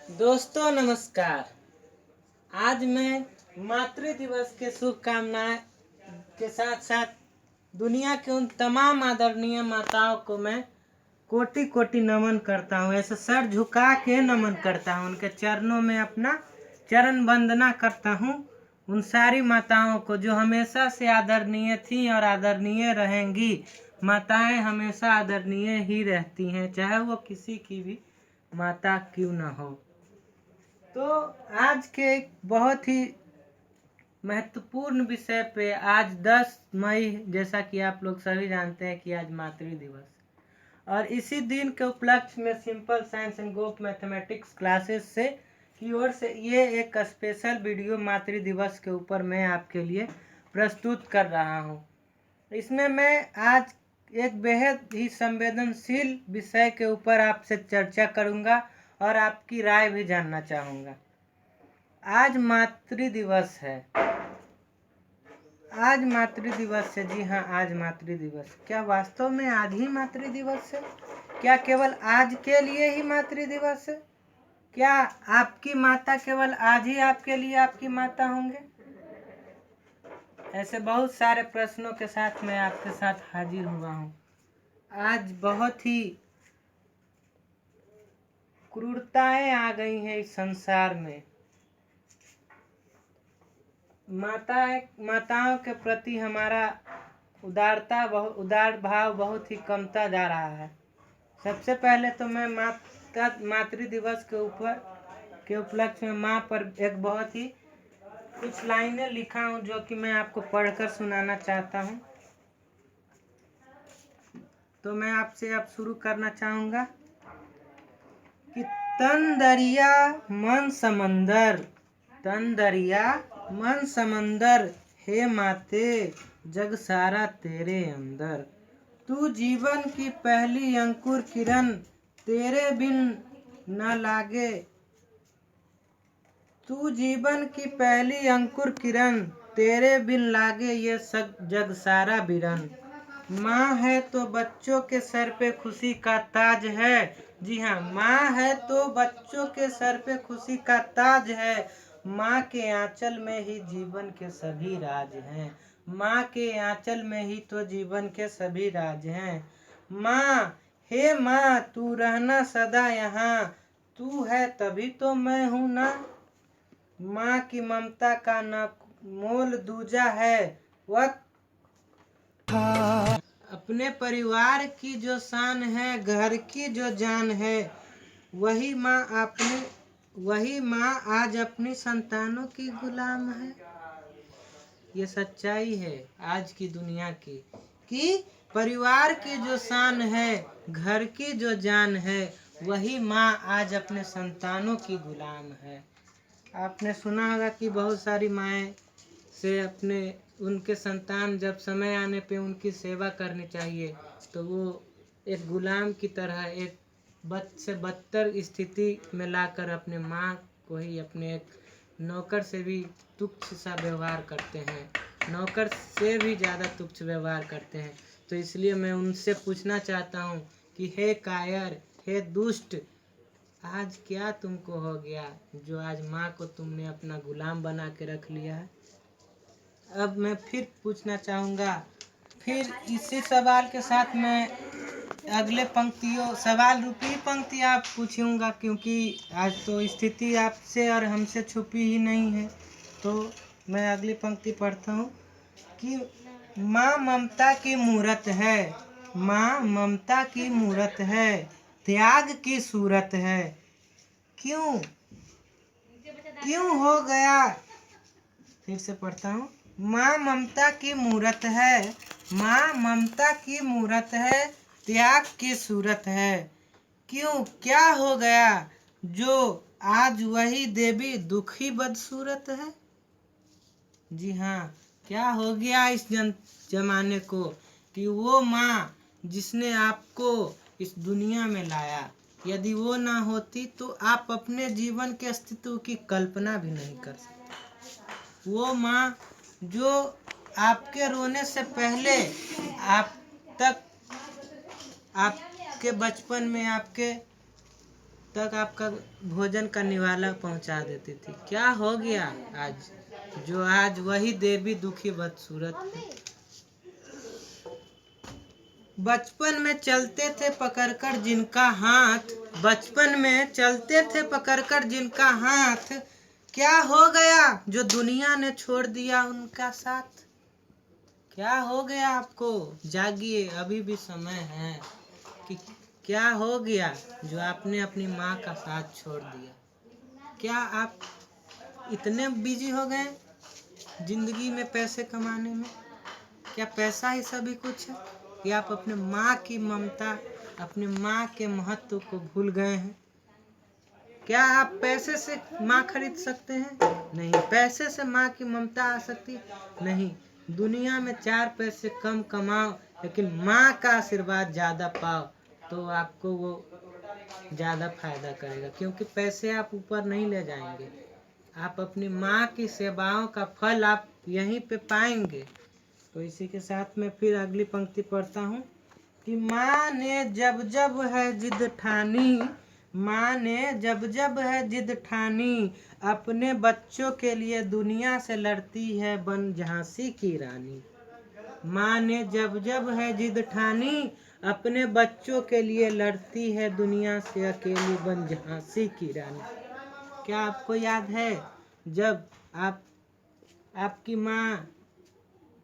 दोस्तों नमस्कार। आज मैं मातृ दिवस के शुभकामनाएं के साथ साथ दुनिया के उन तमाम आदरणीय माताओं को मैं कोटि कोटि नमन करता हूँ। ऐसे सर झुका के नमन करता हूँ, उनके चरणों में अपना चरण वंदना करता हूँ। उन सारी माताओं को जो हमेशा से आदरणीय थी और आदरणीय रहेंगी। माताएं हमेशा आदरणीय ही रहती हैं, चाहे वो किसी की भी माता क्यों न हो। तो आज के एक बहुत ही महत्वपूर्ण विषय पे, आज 10 मई, जैसा कि आप लोग सभी जानते हैं कि आज मातृ दिवस, और इसी दिन के उपलक्ष्य में सिंपल साइंस एंड गोप मैथमेटिक्स क्लासेस से की ओर से ये एक स्पेशल वीडियो मातृ दिवस के ऊपर मैं आपके लिए प्रस्तुत कर रहा हूँ। इसमें मैं आज एक बेहद ही संवेदनशील विषय के ऊपर आपसे चर्चा करूँगा और आपकी राय भी जानना चाहूँगा। आज मातृ दिवस है। आज मातृ दिवस है, जी हाँ, आज मातृ दिवस। क्या वास्तव में आज ही मातृ दिवस है? क्या केवल आज के लिए ही मातृ दिवस है? क्या आपकी माता केवल आज ही आपके लिए आपकी माता होंगे? ऐसे बहुत सारे प्रश्नों के साथ मैं आपके साथ हाजिर हुआ हूँ। आज बहुत ही क्रूरताएं आ गई हैं इस संसार में। माताओं के प्रति हमारा उदार भाव बहुत ही कमता जा रहा है। सबसे पहले तो मैं मातृ दिवस के उपलक्ष्य में माँ पर एक बहुत ही कुछ लाइनें लिखा हूँ, जो कि मैं आपको पढ़कर सुनाना चाहता हूँ। तो मैं आपसे अब शुरू करना चाहूँगा कि तन दरिया मन समंदर, तन दरिया मन समंदर, हे माते जग सारा तेरे अंदर। तू जीवन की पहली अंकुर किरण, तेरे बिन न लागे। तू जीवन की पहली अंकुर किरण, तेरे बिन लागे ये जग सारा बिरन। माँ है तो बच्चों के सर पे खुशी का ताज है। जी हाँ, माँ है तो बच्चों के सर पे खुशी का ताज है। माँ के आंचल में ही जीवन के सभी राज हैं। माँ के आंचल में ही तो जीवन के सभी राज हैं। माँ, हे माँ, तू रहना सदा यहाँ, तू है तभी तो मैं हूँ ना। माँ की ममता का न मोल दूजा है, वह अपने परिवार की जो शान है, घर की जो जान है, वही माँ आज अपनी संतानों की गुलाम है। ये सच्चाई है आज की दुनिया की, कि परिवार की जो शान है, घर की जो जान है, वही माँ आज अपने संतानों की गुलाम है। आपने सुना होगा कि बहुत सारी माएँ से उनके संतान जब समय आने पे उनकी सेवा करनी चाहिए, तो वो एक गुलाम की तरह एक बद से बदतर स्थिति में लाकर अपने माँ को ही अपने एक नौकर से भी तुच्छ सा व्यवहार करते हैं, नौकर से भी ज़्यादा तुच्छ व्यवहार करते हैं। तो इसलिए मैं उनसे पूछना चाहता हूँ कि हे कायर, हे दुष्ट, आज क्या तुमको हो गया जो आज माँ को तुमने अपना गुलाम बना के रख लिया है? अब मैं फिर पूछना चाहूँगा, फिर इसी सवाल के साथ मैं अगले सवाल रूपी पंक्ति आप पूछूंगा, क्योंकि आज तो स्थिति आपसे और हमसे छुपी ही नहीं है। तो मैं अगली पंक्ति पढ़ता हूँ कि माँ ममता की मूरत है, माँ ममता की मूरत है, त्याग की सूरत है। क्यों हो गया, फिर से पढ़ता हूँ, माँ ममता की मूरत है, माँ ममता की मूरत है, त्याग की सूरत है। क्यों, क्या हो गया जो आज वही देवी दुखी बदसूरत है? जी हाँ, क्या हो गया इस जमाने को कि वो माँ जिसने आपको इस दुनिया में लाया, यदि वो ना होती तो आप अपने जीवन के अस्तित्व की कल्पना भी नहीं कर सकते। वो माँ जो आपके रोने से पहले आपके बचपन में आपके तक आपका भोजन का निवाला पहुंचा देती थी। क्या हो गया आज, जो आज वही देवी दुखी बदसूरत है। बचपन में चलते थे पकड़कर जिनका हाथ, बचपन में चलते थे पकड़कर जिनका हाथ, क्या हो गया जो दुनिया ने छोड़ दिया उनका साथ। क्या हो गया आपको, जागिए, अभी भी समय है कि क्या हो गया जो आपने अपनी माँ का साथ छोड़ दिया। क्या आप इतने बिजी हो गए जिंदगी में पैसे कमाने में? क्या पैसा ही सभी कुछ है, कि आप अपने माँ की ममता, अपने माँ के महत्व को भूल गए हैं? क्या आप पैसे से माँ खरीद सकते हैं? नहीं। पैसे से माँ की ममता आ सकती? नहीं। दुनिया में 4 पैसे कम कमाओ लेकिन माँ का आशीर्वाद ज़्यादा पाओ तो आपको वो ज़्यादा फायदा करेगा, क्योंकि पैसे आप ऊपर नहीं ले जाएंगे। आप अपनी माँ की सेवाओं का फल आप यहीं पे पाएंगे। तो इसी के साथ में फिर अगली पंक्ति पढ़ता हूँ कि माँ ने जब जब है जिद ठानी, माँ ने जब जब है जिद ठानी, अपने बच्चों के लिए दुनिया से लड़ती है बन झांसी की रानी। माँ ने जब जब है जिद ठानी, अपने बच्चों के लिए लड़ती है दुनिया से अकेली बन झांसी की रानी। क्या आपको याद है जब आपकी माँ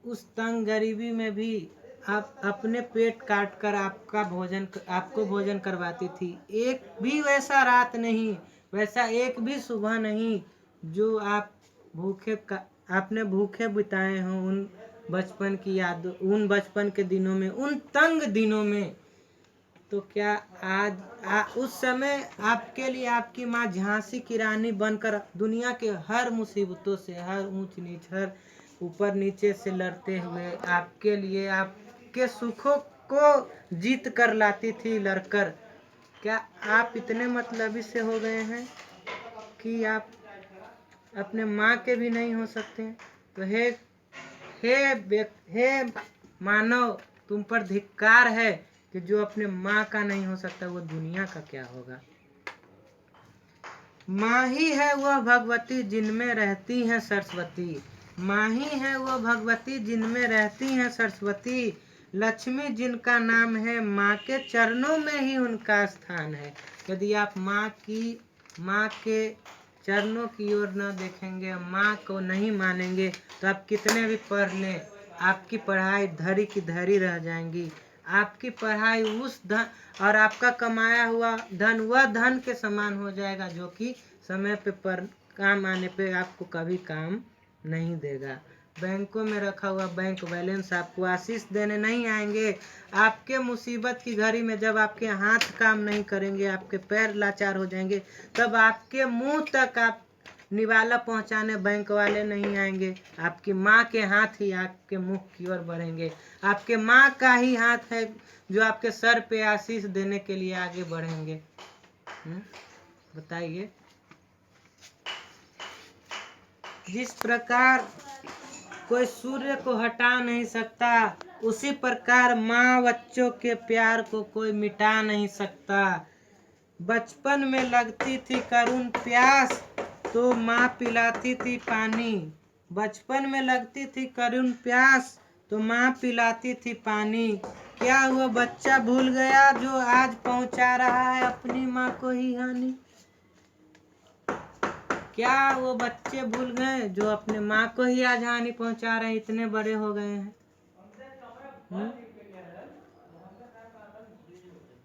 उस तंग गरीबी में भी आप अपने पेट काट कर आपको भोजन करवाती थी? एक भी वैसा रात नहीं, वैसा एक भी सुबह नहीं जो आपने भूखे बिताए हों उन बचपन की याद, उन बचपन के दिनों में, उन तंग दिनों में। तो क्या आज उस समय आपके लिए आपकी माँ झांसी की रानी बनकर दुनिया के हर मुसीबतों से, हर ऊंच नीच, हर ऊपर नीचे से लड़ते हुए आपके लिए, आपके सुखों को जीत कर लाती थी लड़कर? क्या आप इतने मतलबी से हो गए हैं कि आप अपने माँ के भी नहीं हो सकते? तो हे मानव, तुम पर धिक्कार है कि जो अपने माँ का नहीं हो सकता वो दुनिया का क्या होगा। माँ ही है वह भगवती जिनमें रहती है सरस्वती, माँ ही है वह भगवती जिनमें रहती है सरस्वती, लक्ष्मी जिनका नाम है माँ के चरणों में ही उनका स्थान है। यदि आप माँ के चरणों की ओर न देखेंगे, माँ को नहीं मानेंगे तो आप कितने भी पढ़ लें, आपकी पढ़ाई धरी की धरी रह जाएंगी। आपकी पढ़ाई उस धन और आपका कमाया हुआ धन वह धन के समान हो जाएगा जो कि समय पे काम आने पे आपको कभी काम नहीं देगा। बैंकों में रखा हुआ बैंक बैलेंस आपको आशीष देने नहीं आएंगे। आपके मुसीबत की घड़ी में जब आपके हाथ काम नहीं करेंगे, आपके पैर लाचार हो जाएंगे, तब आपके मुंह तक आप निवाला पहुंचाने बैंक वाले नहीं आएंगे। आपकी माँ के हाथ ही आपके मुख की ओर बढ़ेंगे। आपके माँ का ही हाथ है जो आपके सर पे आशीष देने के लिए आगे बढ़ेंगे। बताइए। जिस प्रकार कोई सूर्य को हटा नहीं सकता, उसी प्रकार माँ बच्चों के प्यार को कोई मिटा नहीं सकता। बचपन में लगती थी करुण प्यास तो माँ पिलाती थी पानी, बचपन में लगती थी करुण प्यास तो माँ पिलाती थी पानी। क्या वो बच्चा भूल गया जो आज पहुंचा रहा है अपनी माँ को ही हानि? क्या वो बच्चे भूल गए जो अपने माँ को ही आज हानि पहुंचा रहे हैं? इतने बड़े हो गए हैं।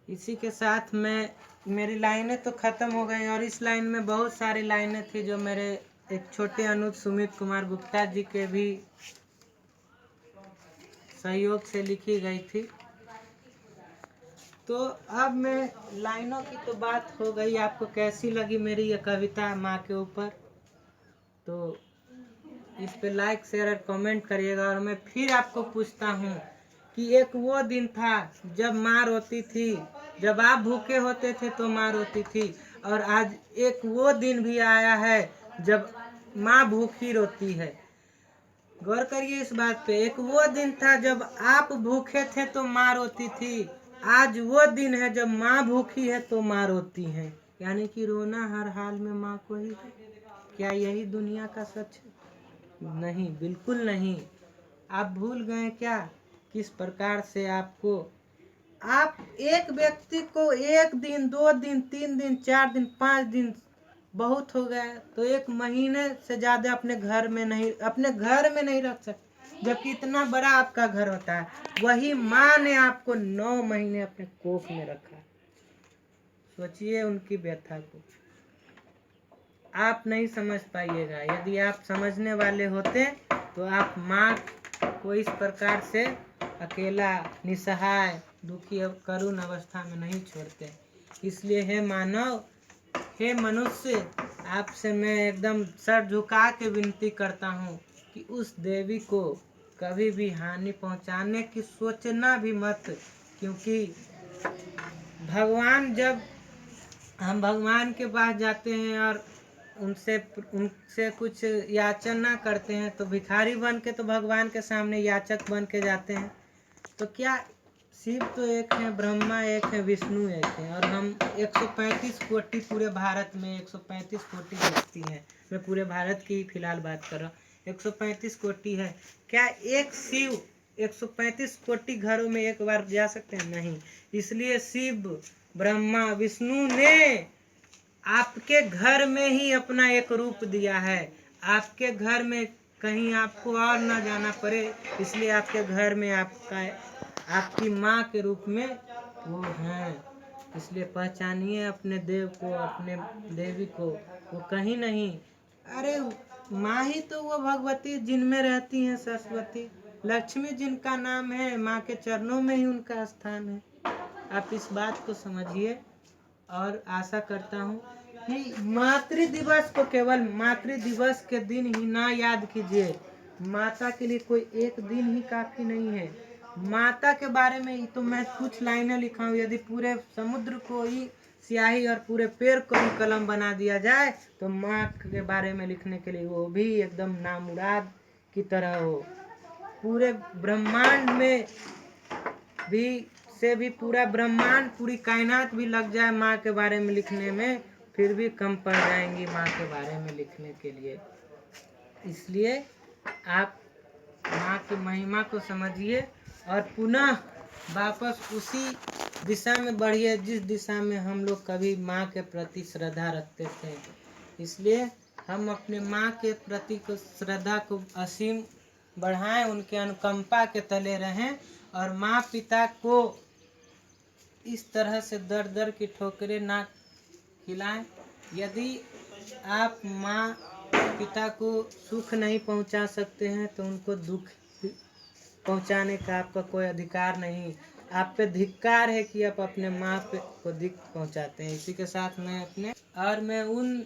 इसी के साथ मेरी लाइनें तो ख़त्म हो गई और इस लाइन में बहुत सारी लाइनें थी जो मेरे एक छोटे अनुज सुमित कुमार गुप्ता जी के भी सहयोग से लिखी गई थी। तो अब मैं लाइनों की तो बात हो गई, आपको कैसी लगी मेरी ये कविता माँ के ऊपर? तो इस पे लाइक शेयर और कमेंट करिएगा। और मैं फिर आपको पूछता हूँ कि एक वो दिन था जब माँ रोती थी, जब आप भूखे होते थे तो माँ रोती थी, और आज एक वो दिन भी आया है जब माँ भूखी रोती है। गौर करिए इस बात पे। एक वो दिन था जब आप भूखे थे तो माँ रोती थी, आज वो दिन है जब माँ भूखी है तो माँ रोती है। यानी कि रोना हर हाल में माँ को ही है। क्या यही दुनिया का सच है? नहीं, बिल्कुल नहीं। आप भूल गए क्या किस प्रकार से आपको, आप एक व्यक्ति को 1 दिन 2 दिन 3 दिन 4 दिन 5 दिन बहुत हो गया तो 1 महीने से ज्यादा अपने घर में नहीं रख सकते, जबकि इतना बड़ा आपका घर होता है। वही माँ ने आपको 9 महीने अपने कोख में रखा। सोचिए उनकी व्यथा को। आप नहीं समझ पाइएगा। यदि आप समझने वाले होते तो आप माँ को इस प्रकार से अकेला, निसहाय, दुखी और करुण अवस्था में नहीं छोड़ते। इसलिए हे मानव, हे मनुष्य, आपसे मैं एकदम सर झुका के विनती करता हूँ कि उस देवी को कभी भी हानि पहुँचाने की सोचना भी मत, क्योंकि हम भगवान के पास जाते हैं और उनसे कुछ याचना करते हैं तो भिखारी बन के तो भगवान के सामने याचक बन के जाते हैं। तो क्या शिव तो एक है, ब्रह्मा एक है, विष्णु एक है, और हम 135 कोटि पूरे भारत में 135 कोटि व्यक्ति हैं। मैं पूरे भारत की फिलहाल बात कर रहा हूँ। 135 कोटि है। क्या एक शिव 135 कोटि घरों में एक बार जा सकते हैं? नहीं। इसलिए शिव, ब्रह्मा, विष्णु ने आपके घर में ही अपना एक रूप दिया है। आपके घर में कहीं आपको और ना जाना पड़े, इसलिए आपके घर में आपकी माँ के रूप में वो हैं। इसलिए पहचानिए अपने देव को, अपने देवी को। वो कहीं नहीं, अरे माँ ही तो वो भगवती जिनमें रहती हैं, सरस्वती, लक्ष्मी जिनका नाम है, माँ के चरणों में ही उनका स्थान है। आप इस बात को समझिए। और आशा करता हूँ कि मातृ दिवस को केवल मातृ दिवस के दिन ही ना याद कीजिए। माता के लिए कोई एक दिन ही काफी नहीं है। माता के बारे में तो मैं कुछ लाइनें लिखा हूँ। यदि पूरे समुद्र को ही स्याही और पूरे पेड़ को ही कलम बना दिया जाए तो माँ के बारे में लिखने के लिए वो भी एकदम नामुराद की तरह हो। पूरे ब्रह्मांड में भी पूरा ब्रह्मांड, पूरी कायनात भी लग जाए माँ के बारे में लिखने में, फिर भी कम पड़ जाएंगी माँ के बारे में लिखने के लिए। इसलिए आप माँ की महिमा को समझिए और पुनः वापस उसी दिशा में बढ़िए जिस दिशा में हम लोग कभी माँ के प्रति श्रद्धा रखते थे। इसलिए हम अपने माँ के प्रति को श्रद्धा को असीम बढ़ाएं, उनके अनुकंपा के तले रहें और माँ पिता को इस तरह से दर दर की ठोकरें ना खिलाएं। यदि आप माँ पिता को सुख नहीं पहुंचा सकते हैं तो उनको दुख पहुंचाने का आपका कोई अधिकार नहीं। आप पे धिक्कार है कि आप अपने माँ पे को दुख पहुंचाते हैं। इसी के साथ मैं उन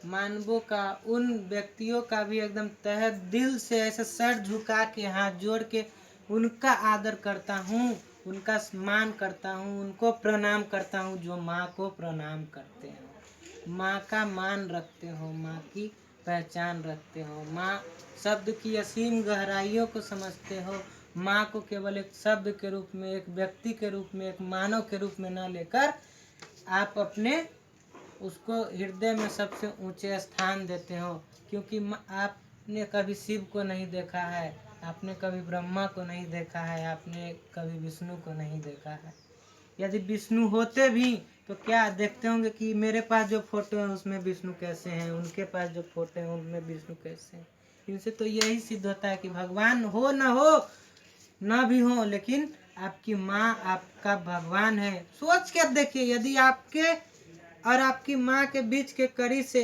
मानवों का, उन व्यक्तियों का भी एकदम तहे दिल से ऐसे सर झुका के हाथ जोड़ के उनका आदर करता हूँ, उनका सम्मान करता हूँ, उनको प्रणाम करता हूँ जो माँ को प्रणाम करते हो, माँ का मान रखते हो, माँ की पहचान रखते हो, माँ शब्द की असीम गहराइयों को समझते हो। माँ को केवल एक शब्द के रूप में, एक व्यक्ति के रूप में, एक मानव के रूप में न लेकर आप अपने उसको हृदय में सबसे ऊंचे स्थान देते हो। क्योंकि आपने कभी शिव को नहीं देखा है, आपने कभी ब्रह्मा को नहीं देखा है, आपने कभी विष्णु को नहीं देखा है। यदि विष्णु होते भी तो क्या देखते होंगे कि मेरे पास जो फोटो है उसमें विष्णु कैसे हैं, उनके पास जो फोटो है उनमें विष्णु कैसे हैं। इनसे तो यही सिद्ध होता है कि भगवान हो ना भी हो, लेकिन आपकी माँ आपका भगवान है। सोच कर देखिए, यदि आपके और आपकी माँ के बीच के कड़ी से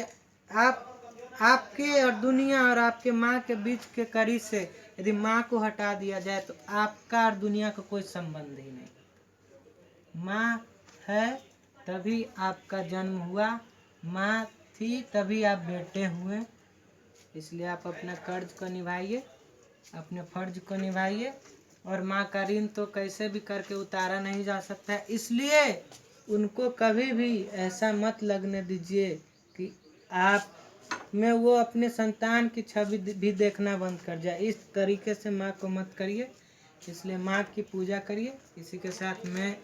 आपके और दुनिया और आपके माँ के बीच के कड़ी से यदि माँ को हटा दिया जाए तो आपका और दुनिया का कोई संबंध ही नहीं। माँ है तभी आपका जन्म हुआ, माँ थी तभी आप बेटे हुए। इसलिए आप अपना कर्ज को निभाइए, अपने फर्ज को निभाइए। और माँ का ऋण तो कैसे भी करके उतारा नहीं जा सकता है। इसलिए उनको कभी भी ऐसा मत लगने दीजिए कि आप में वो अपने संतान की छवि भी देखना बंद कर जाए। इस तरीके से माँ को मत करिए। इसलिए माँ की पूजा करिए। इसी के साथ मैं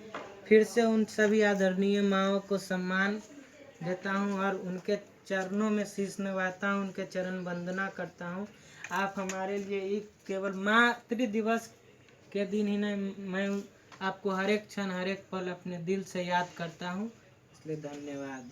फिर से उन सभी आदरणीय माँओं को सम्मान देता हूँ और उनके चरणों में शीश नवाता हूँ, उनके चरण वंदना करता हूँ। आप हमारे लिए एक केवल मातृ दिवस के दिन ही नहीं, मैं आपको हर एक क्षण हर एक पल अपने दिल से याद करता हूँ, इसलिए धन्यवाद।